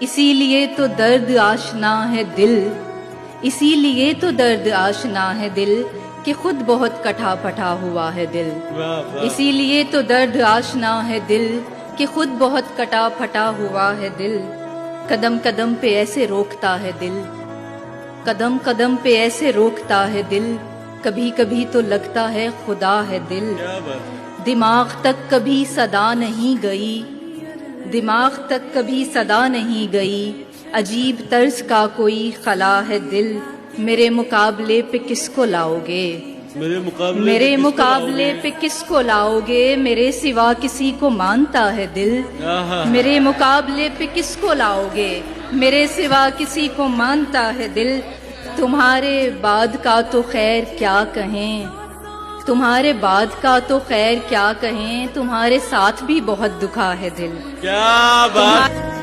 اسی لیے تو درد آشنا ہے دل، اسی لیے تو درد آشنا ہے دل کہ خود بہت کٹا پٹا ہوا ہے دل، اسی لیے تو درد آشنا ہے دل کہ خود بہت کٹا پھٹا ہوا ہے دل، قدم قدم پہ ایسے روکتا ہے دل، قدم قدم پہ ایسے روکتا ہے دل، کبھی کبھی تو لگتا ہے خدا ہے دل، دماغ تک کبھی صدا نہیں گئی، دماغ تک کبھی صدا نہیں گئی، عجیب طرز کا کوئی خلا ہے دل، میرے مقابلے پہ کس کو لاؤ گے، میرے مقابلے پہ کس کو لاؤ گے، میرے سوا کسی کو مانتا ہے دل، میرے مقابلے پہ کس کو لاؤ گے، میرے سوا کسی کو مانتا ہے دل، تمہارے بعد کا تو خیر کیا کہیں، تمہارے بعد کا تو خیر کیا کہیں، تمہارے ساتھ بھی بہت دکھا ہے دل، کیا بات